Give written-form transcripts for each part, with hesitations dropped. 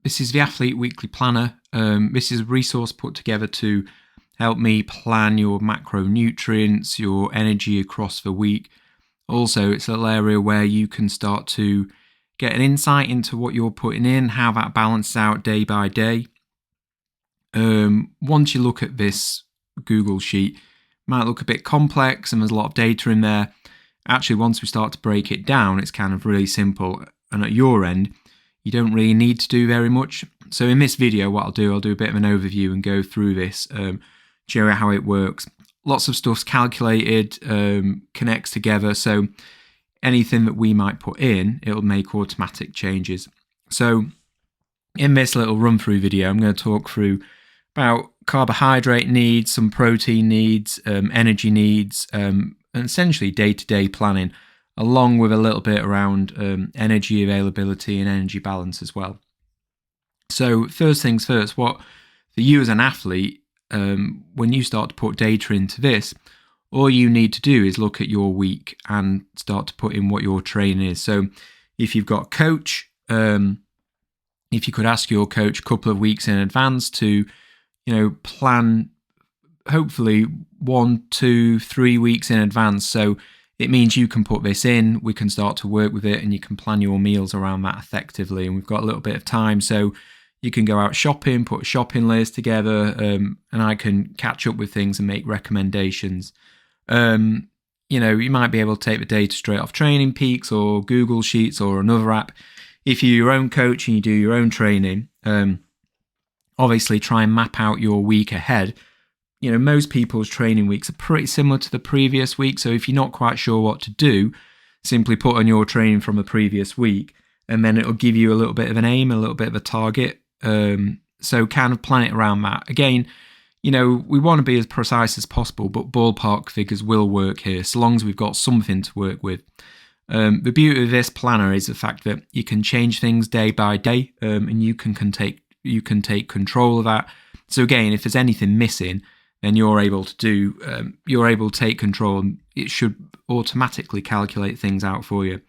this is the Athlete Weekly Planner. This is a resource put together to help me plan your macronutrients, your energy across the week. Also, it's a little area where you can start to get an insight into what you're putting in, how that balances out day by day. Once you look at this Google sheet, it might look a bit complex and there's a lot of data in there. Actually, once we start to break it down, it's kind of really simple. And at your end, you don't really need to do very much. So in this video, what I'll do a bit of an overview and go through this, show you how it works. Lots of stuff's calculated, connects together. So anything that we might put in, it'll make automatic changes. So in this little run through video, I'm going to talk through about carbohydrate needs, some protein needs, energy needs, and essentially day-to-day planning, along with a little bit around energy availability and energy balance as well. So first things first, what for you as an athlete, when you start to put data into this, all you need to do is look at your week and start to put in what your training is. So if you've got a coach, if you could ask your coach a couple of weeks in advance to, plan hopefully 1, 2, 3 weeks in advance. So it means you can put this in, we can start to work with it, and you can plan your meals around that effectively. And we've got a little bit of time, so you can go out shopping, put a shopping list together, and I can catch up with things and make recommendations. You might be able to take the data straight off Training Peaks or Google Sheets or another app. If you're your own coach and you do your own training, obviously try and map out your week ahead. Most people's training weeks are pretty similar to the previous week. So if you're not quite sure what to do, simply put on your training from the previous week, and then it'll give you a little bit of an aim, a little bit of a target. So kind of plan it around that. Again, we want to be as precise as possible, but ballpark figures will work here, so long as we've got something to work with. The beauty of this planner is the fact that you can change things day by day, and you can take control of that. So again, if there's anything missing, then you're able to take control, and it should automatically calculate things out for you.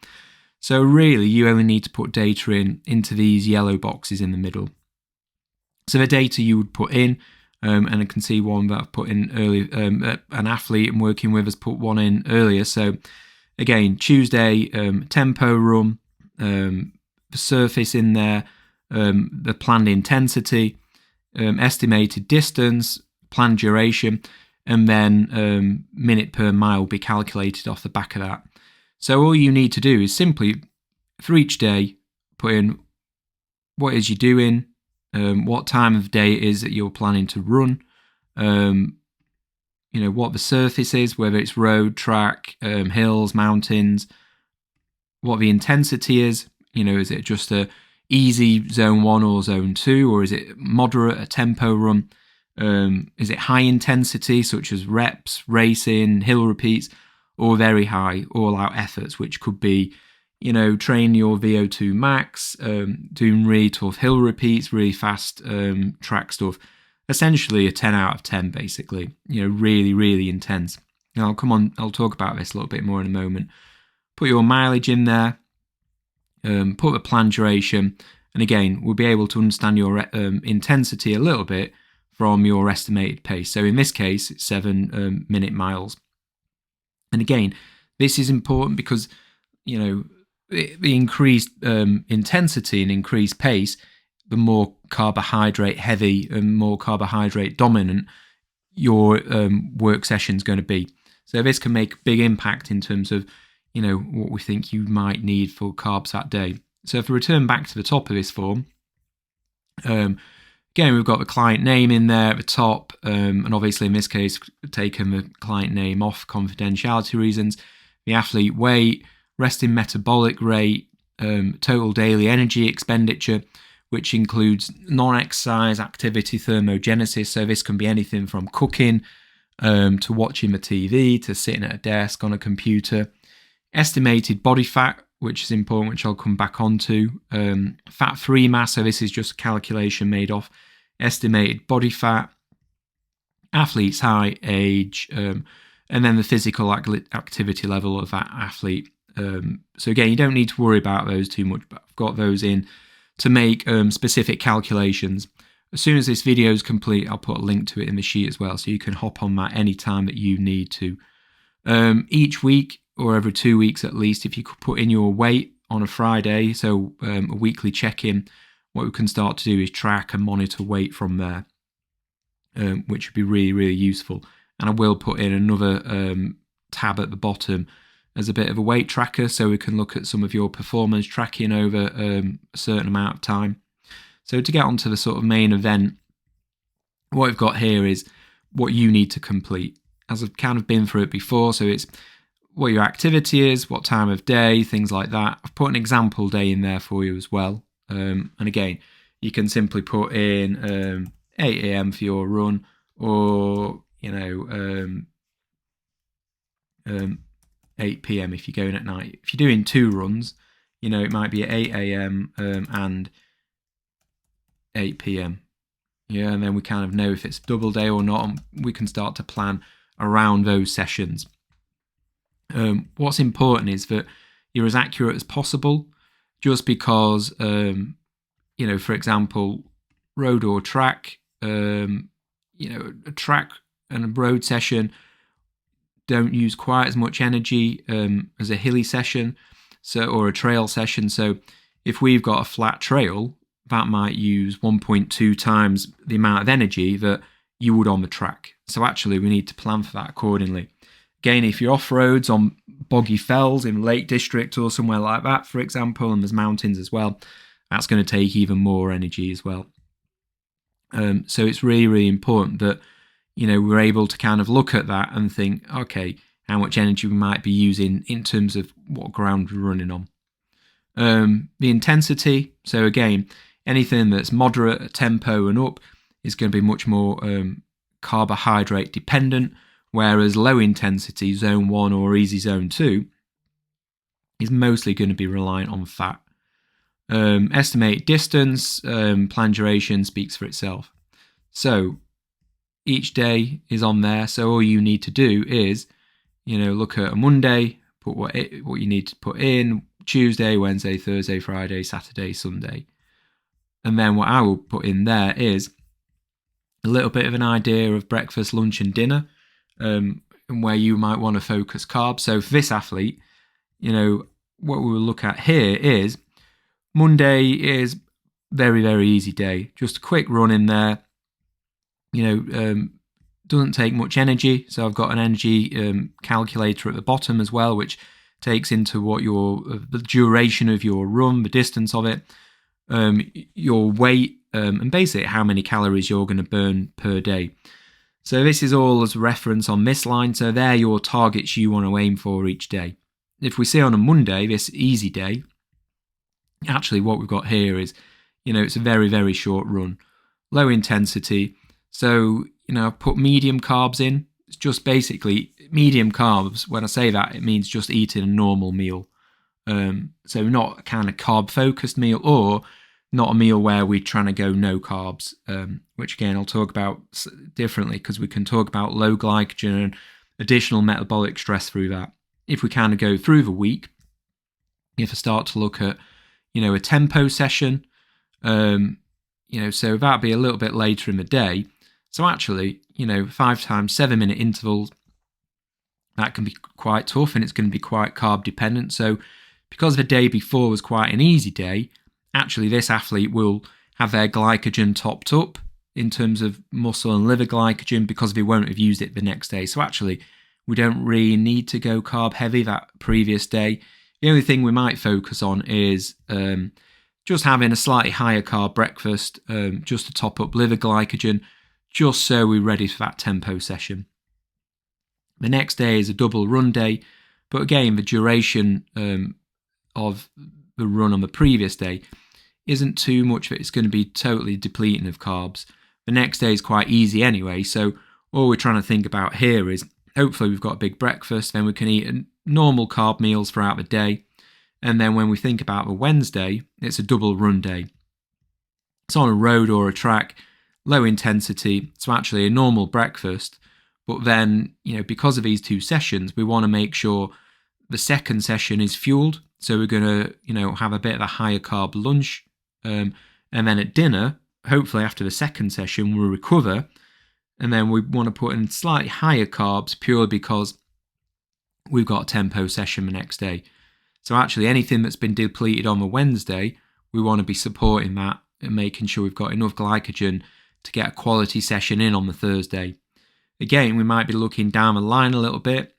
So really, you only need to put data into these yellow boxes in the middle. So the data you would put in, and I can see one that I've put in earlier, an athlete I'm working with has put one in earlier. So again, Tuesday, tempo run, the surface in there, the planned intensity, estimated distance, planned duration, and then minute per mile will be calculated off the back of that. So all you need to do is simply, for each day, put in what it is you're doing, what time of day it is that you're planning to run, what the surface is, whether it's road, track, hills, mountains, what the intensity is, is it just a easy zone 1 or zone 2, or is it moderate, a tempo run? Is it high intensity, such as reps, racing, hill repeats, or very high all-out efforts, which could be, train your VO2 max, doing really tough hill repeats, really fast track stuff. Essentially a 10 out of 10, basically. Really, really intense. Now, I'll talk about this a little bit more in a moment. Put your mileage in there, put the planned duration, and again, we'll be able to understand your intensity a little bit from your estimated pace. So in this case, it's 7 minute miles. And again, this is important because, the increased intensity and increased pace, the more carbohydrate heavy and more carbohydrate dominant your work session is going to be. So this can make a big impact in terms of, what we think you might need for carbs that day. So if we return back to the top of this form, again, we've got the client name in there at the top, and obviously in this case, taken the client name off confidentiality reasons, the athlete weight, resting metabolic rate, total daily energy expenditure, which includes non-exercise activity thermogenesis. So this can be anything from cooking to watching the TV, to sitting at a desk on a computer. Estimated body fat, which is important, which I'll come back onto. Fat-free mass, so this is just a calculation made off estimated body fat, athlete's height, age, and then the physical activity level of that athlete. So again, you don't need to worry about those too much, but I've got those in to make specific calculations. As soon as this video is complete, I'll put a link to it in the sheet as well, so you can hop on that any time that you need to. Each week, or every 2 weeks at least, if you could put in your weight on a Friday, so a weekly check-in, what we can start to do is track and monitor weight from there, which would be really, really useful. And I will put in another tab at the bottom as a bit of a weight tracker, so we can look at some of your performance tracking over a certain amount of time. So to get onto the sort of main event, what I've got here is what you need to complete. As I've kind of been through it before, so it's what your activity is, what time of day, things like that. I've put an example day in there for you as well. And again, you can simply put in 8 a.m. for your run, or 8 p.m. if you're going at night. If you're doing 2 runs, it might be at 8 a.m. And 8 p.m. Yeah, and then we kind of know if it's double day or not, and we can start to plan around those sessions. What's important is that you're as accurate as possible, just because, for example, road or track, a track and a road session don't use quite as much energy as a hilly session, or a trail session. So if we've got a flat trail, that might use 1.2 times the amount of energy that you would on the track. So actually we need to plan for that accordingly. Again, if you're off-roads on boggy fells in Lake District or somewhere like that, for example, and there's mountains as well, that's going to take even more energy as well. So it's really, really important that, we're able to kind of look at that and think, okay, how much energy we might be using in terms of what ground we're running on. The intensity, so again, anything that's moderate tempo and up is going to be much more carbohydrate dependent, whereas low intensity, zone 1 or easy zone 2, is mostly going to be reliant on fat. Estimate distance, plan duration speaks for itself. So each day is on there, so all you need to do is, look at a Monday, put what you need to put in, Tuesday, Wednesday, Thursday, Friday, Saturday, Sunday. And then what I will put in there is a little bit of an idea of breakfast, lunch and dinner, and where you might want to focus carbs. So for this athlete, what we will look at here is Monday is very, very easy day. Just a quick run in there. Doesn't take much energy. So I've got an energy calculator at the bottom as well, which takes into what the duration of your run, the distance of it, your weight, and basically how many calories you're going to burn per day. So this is all as a reference on this line. So they're your targets you want to aim for each day. If we see on a Monday, this easy day, actually what we've got here is, it's a very, very short run, low intensity. So, I've put medium carbs in. It's just basically medium carbs. When I say that, it means just eating a normal meal. So not a kind of carb focused meal, or not a meal where we're trying to go no carbs, which again, I'll talk about differently, because we can talk about low glycogen and additional metabolic stress through that. If we kind of go through the week, if I start to look at, a tempo session, so that'd be a little bit later in the day. So actually, 5 times 7 minute intervals, that can be quite tough, and it's going to be quite carb dependent. So because the day before was quite an easy day, actually this athlete will have their glycogen topped up in terms of muscle and liver glycogen, because they won't have used it the next day. So actually, we don't really need to go carb heavy that previous day. The only thing we might focus on is just having a slightly higher carb breakfast, just to top up liver glycogen, just so we're ready for that tempo session. The next day is a double run day, but again, the duration of the run on the previous day isn't too much that it's going to be totally depleting of carbs. The next day is quite easy anyway, so all we're trying to think about here is, hopefully we've got a big breakfast, then we can eat normal carb meals throughout the day, and then when we think about the Wednesday, it's a double run day. It's on a road or a track, low intensity, so actually a normal breakfast, but then, because of these 2 sessions, we want to make sure the second session is fueled. So we're going to, have a bit of a higher carb lunch, And then at dinner, hopefully after the second session, we'll recover. And then we want to put in slightly higher carbs purely because we've got a tempo session the next day. So actually anything that's been depleted on the Wednesday, we want to be supporting that and making sure we've got enough glycogen to get a quality session in on the Thursday. Again, we might be looking down the line a little bit.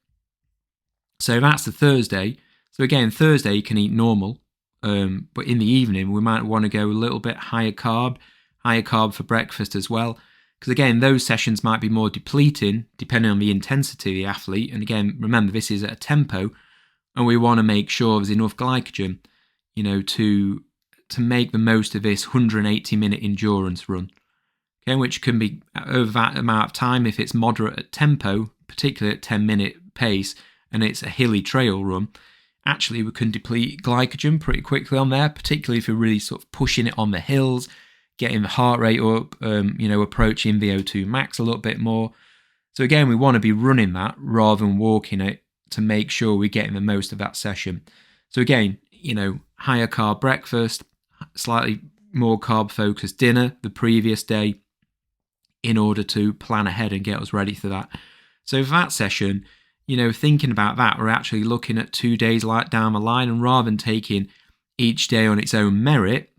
So that's the Thursday. So again, Thursday you can eat normal, but in the evening we might want to go a little bit higher carb for breakfast as well. Because again, those sessions might be more depleting depending on the intensity of the athlete. And again, remember, this is at a tempo, and we want to make sure there's enough glycogen, to make the most of this 180-minute endurance run. Okay, which can be over that amount of time if it's moderate at tempo, particularly at 10-minute pace, and it's a hilly trail run. Actually, we can deplete glycogen pretty quickly on there, particularly if you're really sort of pushing it on the hills, getting the heart rate up, approaching VO2 max a little bit more. So again, we want to be running that rather than walking it to make sure we're getting the most of that session. So again, higher carb breakfast, slightly more carb focused dinner the previous day in order to plan ahead and get us ready for that. So for that session, thinking about that, we're actually looking at 2 days down the line, and rather than taking each day on its own merit,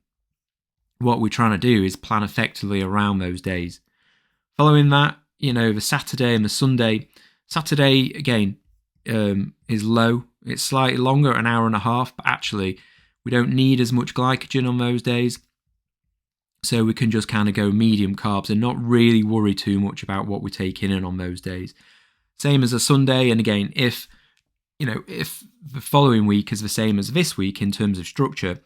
what we're trying to do is plan effectively around those days. Following that, the Saturday and the Sunday. Saturday, again, is low. It's slightly longer, an hour and a half, but actually we don't need as much glycogen on those days. So we can just kind of go medium carbs and not really worry too much about what we're taking in on those days. Same as a Sunday. And again, if the following week is the same as this week in terms of structure,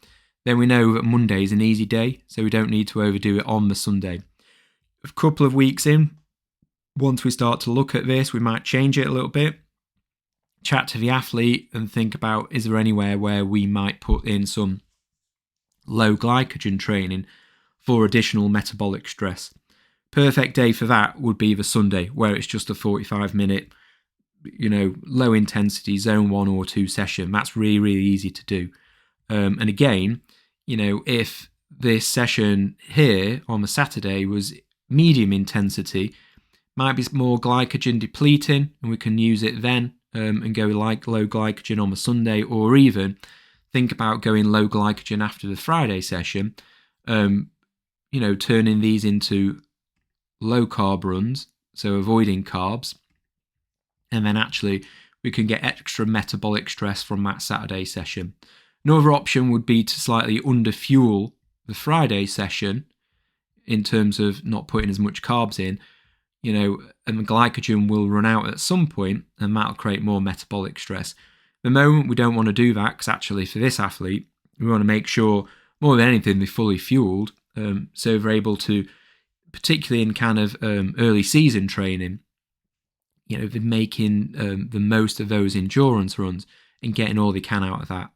then we know that Monday is an easy day, so we don't need to overdo it on the Sunday. A couple of weeks in, once we start to look at this, we might change it a little bit, chat to the athlete and think about, is there anywhere where we might put in some low glycogen training for additional metabolic stress. Perfect day for that would be the Sunday, where it's just a 45-minute, low intensity zone 1 or 2 session. That's really, really easy to do. And again, if this session here on the Saturday was medium intensity, might be more glycogen depleting, and we can use it then and go like low glycogen on the Sunday, or even think about going low glycogen after the Friday session, turning these into low carb runs, so avoiding carbs, and then actually we can get extra metabolic stress from that Saturday session. Another option would be to slightly underfuel the Friday session in terms of not putting as much carbs in, and the glycogen will run out at some point, and that'll create more metabolic stress. At the moment, we don't want to do that, because actually for this athlete, we want to make sure, more than anything, they're fully fueled, so they're able to, particularly in kind of early season training, they're making the most of those endurance runs and getting all they can out of that.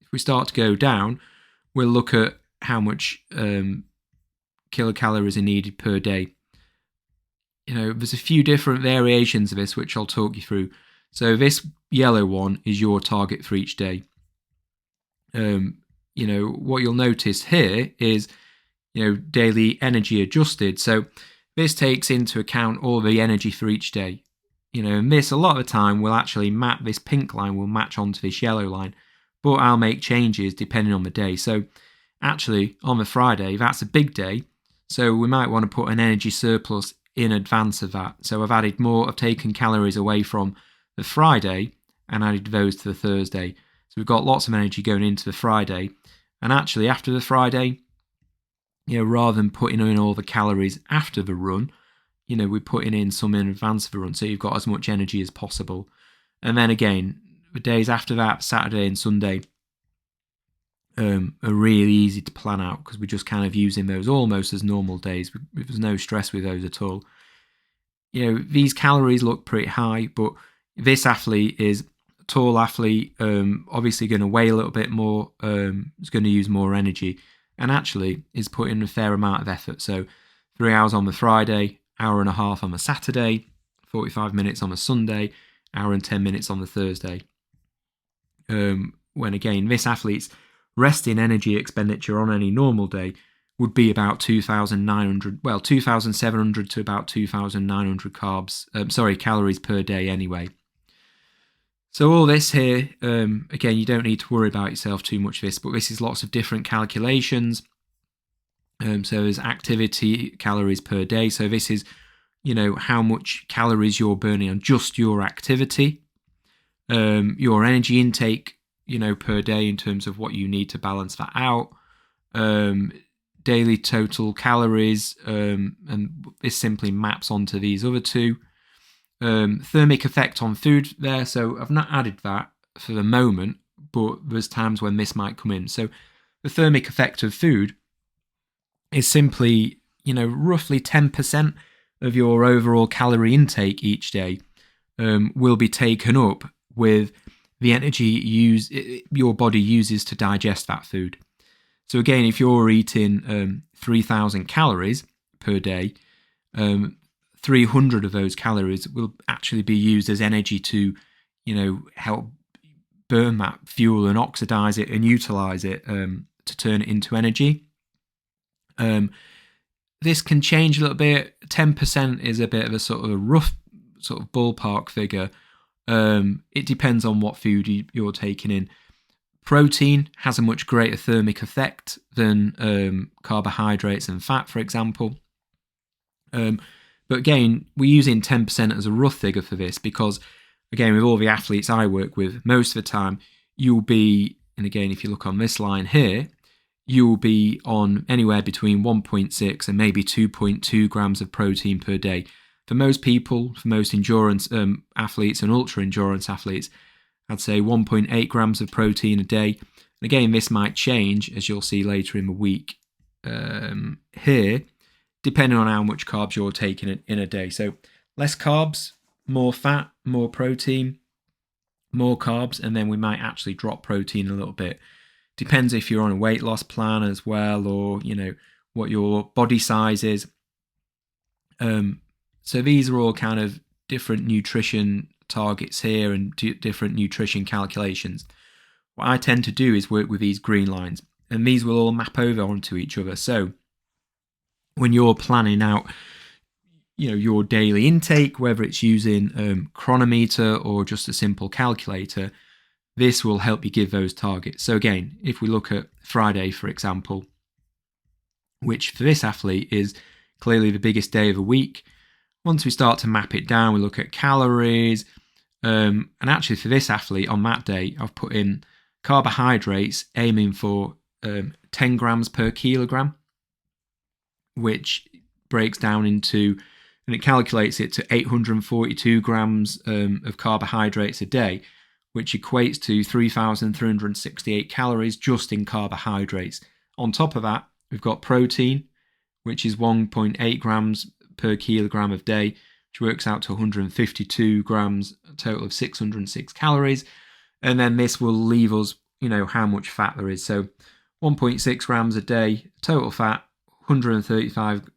If we start to go down, we'll look at how much kilocalories are needed per day. There's a few different variations of this, which I'll talk you through. So this yellow one is your target for each day. What you'll notice here is, daily energy adjusted. So this takes into account all the energy for each day. And this, a lot of the time, will actually map, this pink line will match onto this yellow line, but I'll make changes depending on the day. So actually, on the Friday, that's a big day, so we might want to put an energy surplus in advance of that. So I've taken calories away from the Friday and added those to the Thursday. So we've got lots of energy going into the Friday. And actually after the Friday, rather than putting in all the calories after the run, we're putting in some in advance of the run, so you've got as much energy as possible. And then again, the days after that, Saturday and Sunday, are really easy to plan out, because we're just kind of using those almost as normal days. There's no stress with those at all. These calories look pretty high, but this athlete is a tall athlete, obviously going to weigh a little bit more, is going to use more energy, and actually is putting a fair amount of effort. So 3 hours on the Friday, hour and a half on the Saturday, 45 minutes on the Sunday, hour and 10 minutes on the Thursday. When again, this athlete's resting energy expenditure on any normal day would be about 2,700 to about 2,900 calories per day anyway. So all this here, again, you don't need to worry about yourself too much of this, but this is lots of different calculations. So there's activity calories per day. So this is, how much calories you're burning on just your activity. Your energy intake, per day in terms of what you need to balance that out. Daily total calories, and this simply maps onto these other two. Thermic effect on food there, so I've not added that for the moment, but there's times when this might come in. So the thermic effect of food is simply, roughly 10% of your overall calorie intake each day will be taken up with the energy your body uses to digest that food. So again, if you're eating 3,000 calories per day, 300 of those calories will actually be used as energy to, help burn that fuel and oxidize it and utilize it to turn it into energy. This can change a little bit. 10% is a bit of a sort of a rough sort of ballpark figure. It depends on what food you're taking in. Protein has a much greater thermic effect than carbohydrates and fat, for example. But again, we're using 10% as a rough figure for this because, again, with all the athletes I work with, most of the time you'll be, and again, if you look on this line here, you will be on anywhere between 1.6 and maybe 2.2 grams of protein per day. For most people, for most endurance athletes and ultra endurance athletes, I'd say 1.8 grams of protein a day. And again, this might change, as you'll see later in the week here, depending on how much carbs you're taking in a day. So less carbs, more fat, more protein, more carbs, and then we might actually drop protein a little bit. Depends if you're on a weight loss plan as well, or what your body size is. So these are all kind of different nutrition targets here and different nutrition calculations. What I tend to do is work with these green lines, and these will all map over onto each other. So when you're planning out your daily intake, whether it's using chronometer or just a simple calculator, this will help you give those targets. So again, if we look at Friday, for example, which for this athlete is clearly the biggest day of the week, once we start to map it down, we look at calories. And actually for this athlete on that day, I've put in carbohydrates aiming for 10 grams per kilogram, which breaks down into, and it calculates it to 842 grams of carbohydrates a day, which equates to 3,368 calories just in carbohydrates. On top of that, we've got protein, which is 1.8 grams per kilogram of day, which works out to 152 grams, a total of 606 calories. And then this will leave us, how much fat there is. So 1.6 grams a day, total fat, 135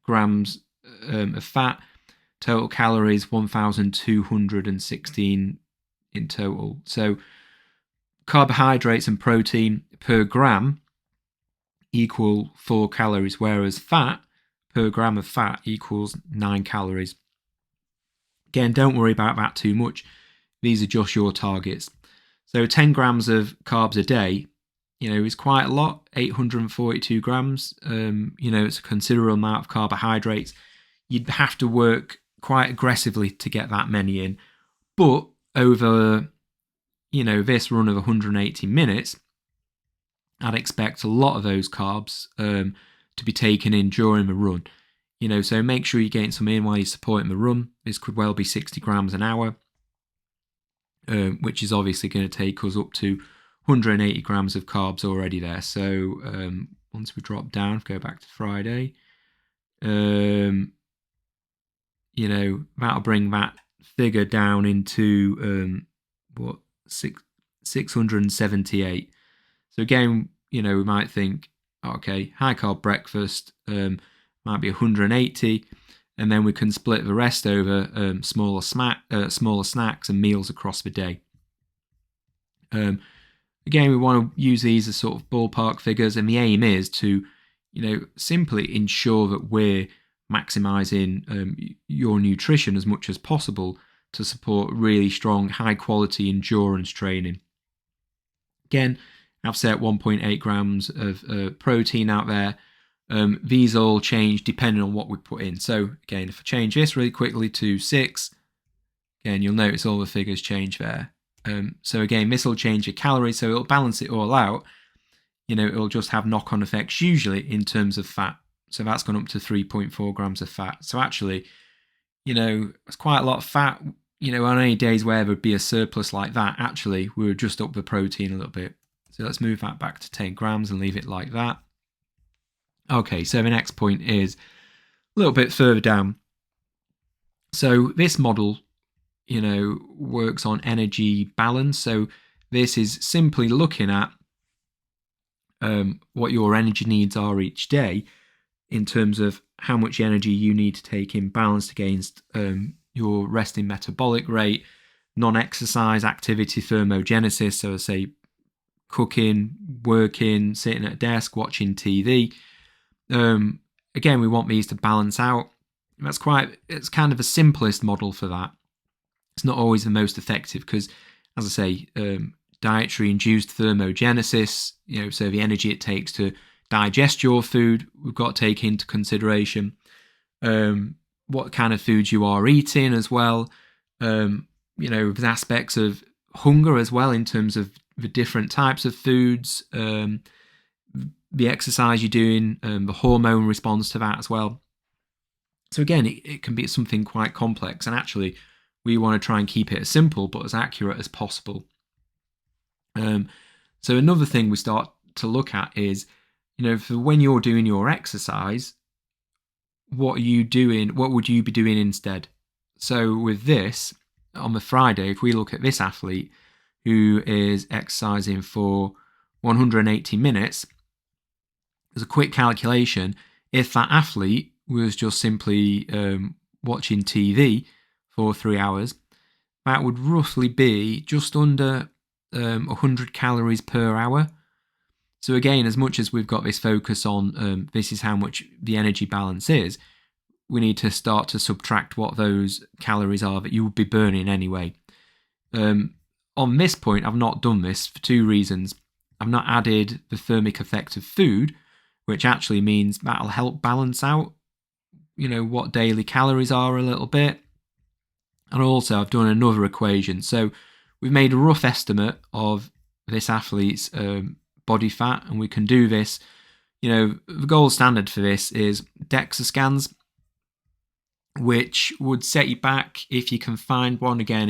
grams of fat, total calories 1,216 in total. So carbohydrates and protein per gram equal 4 calories, whereas fat per gram of fat equals 9 calories. Again, don't worry about that too much. These are just your targets. So 10 grams of carbs a day, is quite a lot, 842 grams. It's a considerable amount of carbohydrates. You'd have to work quite aggressively to get that many in. But over, this run of 180 minutes, I'd expect a lot of those carbs to be taken in during the run. So make sure you're getting some in while you're supporting the run. This could well be 60 grams an hour, which is obviously going to take us up to 180 grams of carbs already there. So once we drop down, go back to Friday, that'll bring that figure down into 678. So again, we might think, okay, high carb breakfast might be 180, and then we can split the rest over smaller snacks and meals across the day. again, we want to use these as sort of ballpark figures, and the aim is to, simply ensure that we're maximizing your nutrition as much as possible to support really strong, high quality endurance training. Again, I've set 1.8 grams of protein out there. These all change depending on what we put in. So again, if I change this really quickly to 6, again, you'll notice all the figures change there. So again, this will change your calories, so it'll balance it all out. It'll just have knock-on effects usually in terms of fat. So that's gone up to 3.4 grams of fat. So actually, it's quite a lot of fat. On any days where there would be a surplus like that, actually, we would just up the protein a little bit. So let's move that back to 10 grams and leave it like that. Okay, so the next point is a little bit further down. So this model, works on energy balance. So this is simply looking at what your energy needs are each day in terms of how much energy you need to take in balanced against your resting metabolic rate, non-exercise activity thermogenesis, so say cooking, working, sitting at a desk, watching TV. Again, we want these to balance out. It's kind of the simplest model for that. It's not always the most effective because, as I say, dietary induced thermogenesis, so the energy it takes to digest your food, we've got to take into consideration. What kind of foods you are eating as well. There's aspects of hunger as well in terms of the different types of foods, the exercise you're doing, the hormone response to that as well. So again, it can be something quite complex, and actually we want to try and keep it as simple but as accurate as possible. So another thing we start to look at is, for when you're doing your exercise, what are you doing? What would you be doing instead? So with this, on the Friday, if we look at this athlete who is exercising for 180 minutes, as a quick calculation, if that athlete was just simply watching TV for 3 hours, that would roughly be just under 100 calories per hour. So again, as much as we've got this focus on this is how much the energy balance is, we need to start to subtract what those calories are that you would be burning anyway. On this point, I've not done this for 2 reasons. I've not added the thermic effect of food, which actually means that'll help balance out, what daily calories are a little bit. And also I've done another equation. So we've made a rough estimate of this athlete's body fat, and we can do this. The gold standard for this is DEXA scans, which would set you back if you can find one. Again,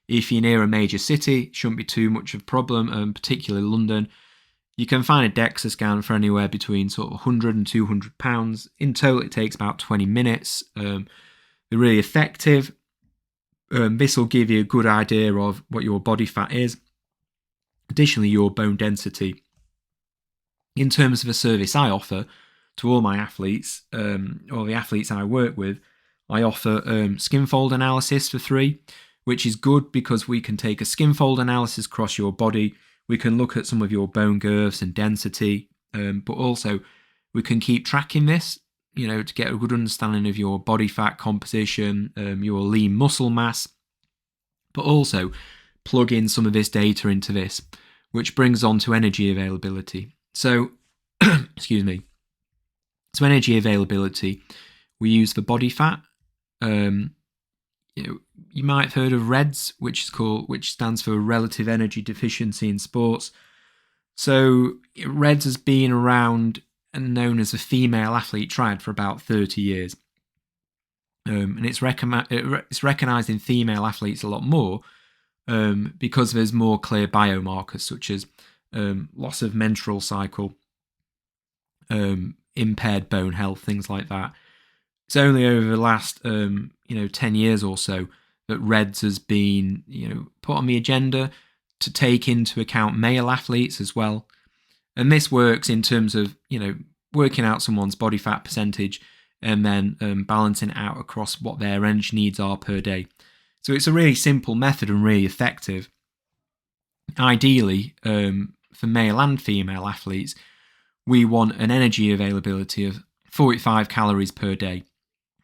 if you're near a major city, it shouldn't be too much of a problem, particularly London. You can find a DEXA scan for anywhere between sort of 100 and 200 pounds. In total, it takes about 20 minutes. They're really effective. This will give you a good idea of what your body fat is. Additionally, your bone density. In terms of a service I offer to all my athletes, or the athletes I work with, I offer skin fold analysis for free, which is good because we can take a skin fold analysis across your body. We can look at some of your bone girths and density, but also we can keep tracking this, to get a good understanding of your body fat composition, your lean muscle mass, but also plug in some of this data into this, which brings on to energy availability. So, excuse me. So energy availability, we use for body fat. You might have heard of REDS, which stands for Relative Energy Deficiency in Sports. So REDS has been around and known as a female athlete triad for about 30 years. And it's recognised in female athletes a lot more because there's more clear biomarkers such as loss of menstrual cycle, impaired bone health, things like that. It's only over the last 10 years or so that REDS has been put on the agenda to take into account male athletes as well. And this works in terms of working out someone's body fat percentage and then balancing it out across what their energy needs are per day. So it's a really simple method and really effective. Ideally, for male and female athletes, we want an energy availability of 45 calories per day.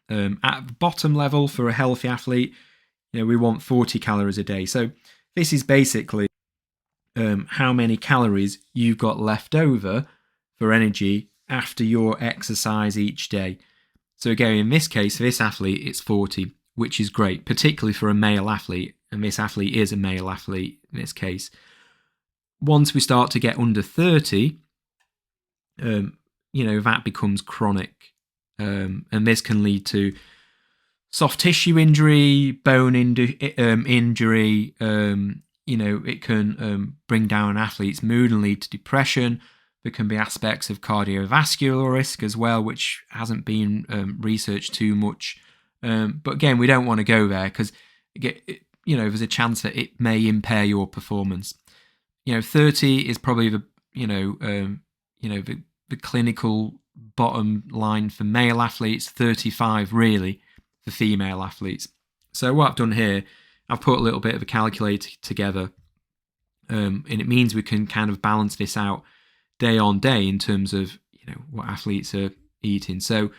At the bottom level for a healthy athlete, we want 40 calories a day. So this is basically how many calories you've got left over for energy after your exercise each day. So again, in this case, for this athlete, it's 40, which is great, particularly for a male athlete. And this athlete is a male athlete in this case. Once we start to get under 30, that becomes chronic. And this can lead to soft tissue injury, bone injury. It can bring down an athlete's mood and lead to depression. There can be aspects of cardiovascular risk as well, which hasn't been researched too much. But again, we don't want to go there because, there's a chance that it may impair your performance. 30 is probably the clinical bottom line for male athletes. 35 really for female athletes. So what I've done here, I've put a little bit of a calculator together, and it means we can kind of balance this out day on day in terms of what athletes are eating. So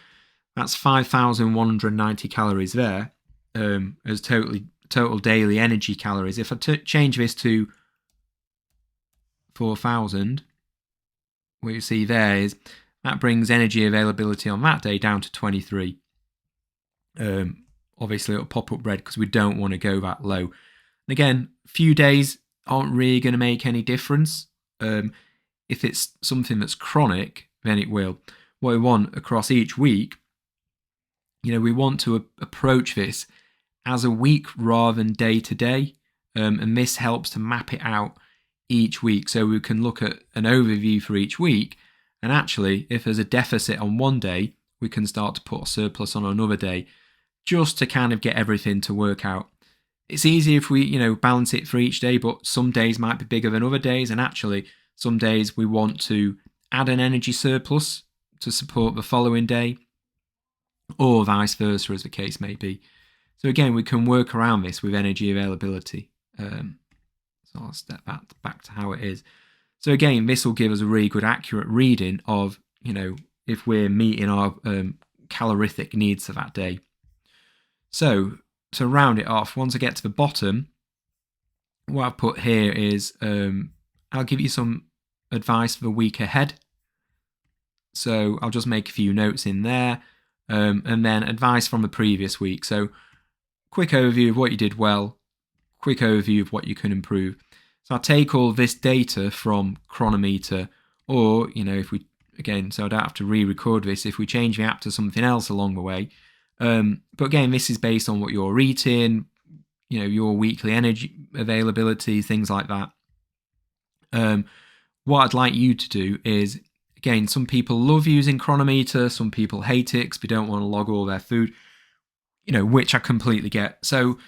that's 5,190 calories there as total daily energy calories. If I change this to 4,000, what you see there is that brings energy availability on that day down to 23. Obviously it'll pop up red because we don't want to go that low. And again, few days aren't really going to make any difference. If it's something that's chronic, then it will. What we want across each week, we want to approach this as a week rather than day to day. And this helps to map it out each week. So we can look at an overview for each week. And actually, if there's a deficit on one day, we can start to put a surplus on another day just to kind of get everything to work out. It's easy if we, balance it for each day, but some days might be bigger than other days. And actually, some days we want to add an energy surplus to support the following day, or vice versa, as the case may be. So again, we can work around this with energy availability. So I'll step back to how it is. So again, this will give us a really good accurate reading of, if we're meeting our calorific needs for that day. So to round it off, once I get to the bottom, what I've put here is I'll give you some advice for the week ahead. So I'll just make a few notes in there, and then advice from the previous week. So quick overview of what you did well, quick overview of what you can improve. So I'll take all this data from Chronometer, or, if we, again, so I don't have to re-record this, if we change the app to something else along the way. But again, this is based on what you're eating, your weekly energy availability, things like that. What I'd like you to do is, again, some people love using Chronometer, some people hate it because they don't want to log all their food, which I completely get. So,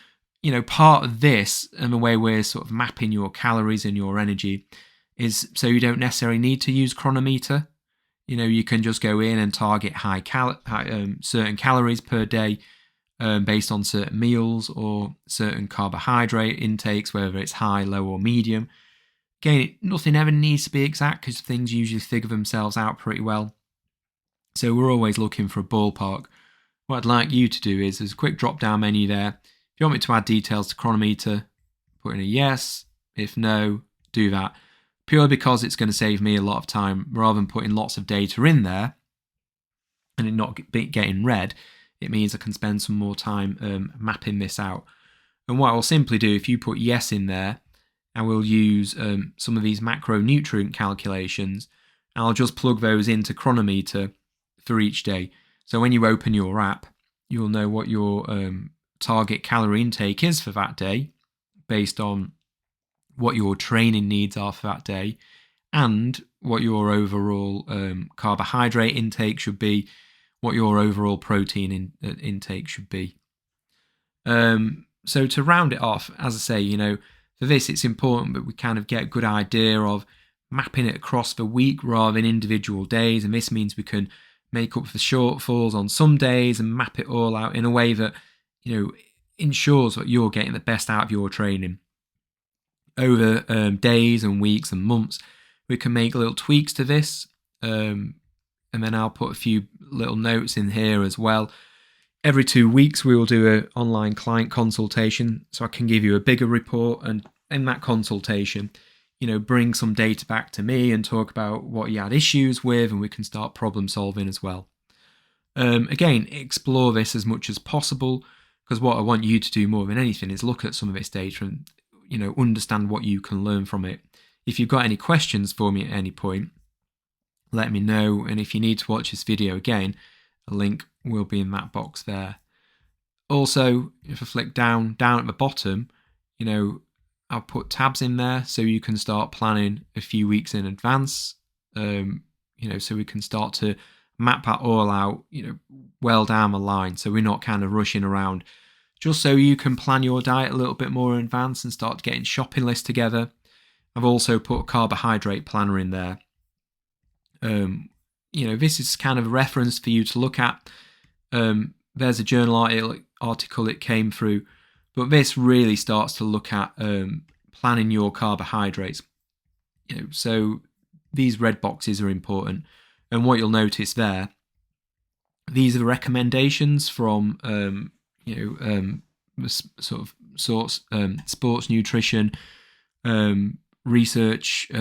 part of this and the way we're sort of mapping your calories and your energy is so you don't necessarily need to use Chronometer. You can just go in and target certain calories per day based on certain meals or certain carbohydrate intakes, whether it's high, low, or medium. Again, nothing ever needs to be exact because things usually figure themselves out pretty well. So we're always looking for a ballpark. What I'd like you to do is there's a quick drop-down menu there. If you want me to add details to Chronometer, put in a yes. If no, do that. Purely because it's going to save me a lot of time rather than putting lots of data in there and it not getting red. It means I can spend some more time mapping this out. And what I'll simply do, if you put yes in there, I will use some of these macronutrient calculations. And I'll just plug those into Chronometer for each day. So when you open your app, you'll know what your target calorie intake is for that day based on what your training needs are for that day and what your overall carbohydrate intake should be, what your overall protein intake should be. So to round it off, as I say, for this it's important that we kind of get a good idea of mapping it across the week rather than individual days, and this means we can make up for shortfalls on some days and map it all out in a way that ensures that you're getting the best out of your training. over days and weeks and months, we can make little tweaks to this. And then I'll put a few little notes in here as well. Every 2 weeks, we will do an online client consultation, so I can give you a bigger report, and in that consultation, bring some data back to me and talk about what you had issues with, and we can start problem solving as well. Again, explore this as much as possible, because what I want you to do more than anything is look at some of this data and understand what you can learn from it. If you've got any questions for me at any point, let me know, and if you need to watch this video again, a link will be in that box there. Also, if I flick down at the bottom, I'll put tabs in there so you can start planning a few weeks in advance, so we can start to map that all out, well down the line, so we're not kind of rushing around, just so you can plan your diet a little bit more in advance and start getting shopping lists together. I've also put a carbohydrate planner in there. This is kind of a reference for you to look at. There's a journal article it came through, but this really starts to look at planning your carbohydrates. So these red boxes are important, and what you'll notice there, these are the recommendations from sort of sports nutrition research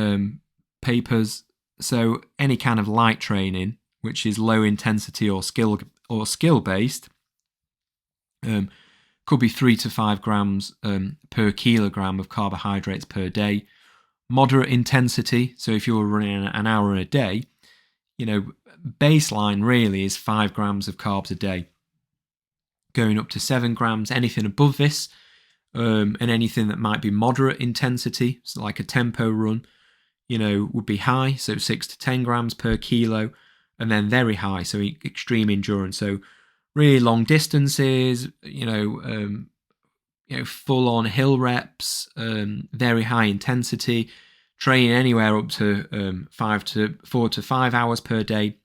papers. So any kind of light training, which is low intensity or skill based, could be 3 to 5 grams per kilogram of carbohydrates per day. Moderate intensity, so if you're running an hour a day, baseline really is 5 grams of carbs a day. Going up to 7 grams, anything above this, and anything that might be moderate intensity, so like a tempo run, would be high, so 6 to 10 grams per kilo, and then very high, so extreme endurance, so really long distances, full on hill reps, very high intensity, train anywhere up to 4 to 5 hours per day.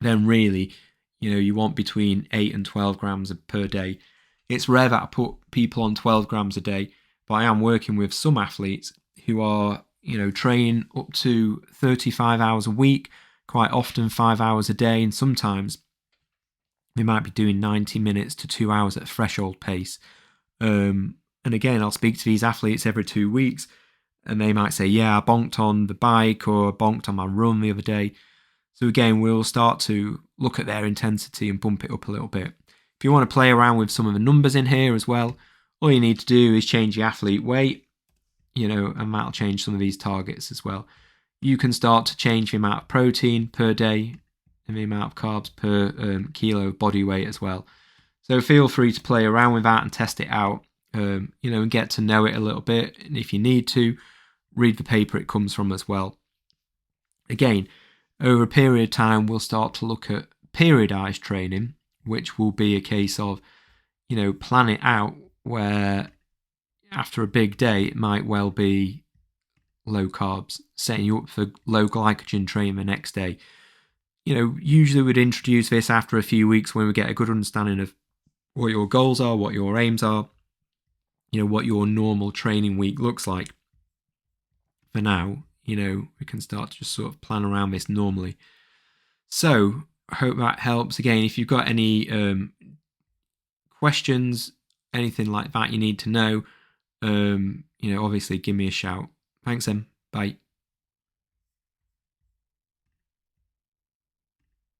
Then really, you want between 8 and 12 grams per day. It's rare that I put people on 12 grams a day, but I am working with some athletes who are train up to 35 hours a week, quite often 5 hours a day, and sometimes they might be doing 90 minutes to 2 hours at threshold pace. And again, I'll speak to these athletes every 2 weeks, and they might say, yeah, I bonked on the bike or bonked on my run the other day. So again, we'll start to look at their intensity and bump it up a little bit. If you want to play around with some of the numbers in here as well, all you need to do is change the athlete weight, and that'll change some of these targets as well. You can start to change the amount of protein per day and the amount of carbs per kilo body weight as well. So feel free to play around with that and test it out, and get to know it a little bit. And if you need to, read the paper it comes from as well. Again, over a period of time, we'll start to look at periodized training, which will be a case of, plan it out where after a big day, it might well be low carbs, setting you up for low glycogen training the next day. Usually we'd introduce this after a few weeks when we get a good understanding of what your goals are, what your aims are, what your normal training week looks like. For now, we can start to just sort of plan around this normally. So I hope that helps. Again, if you've got any questions, anything like that you need to know, obviously give me a shout. Thanks, Em. Bye.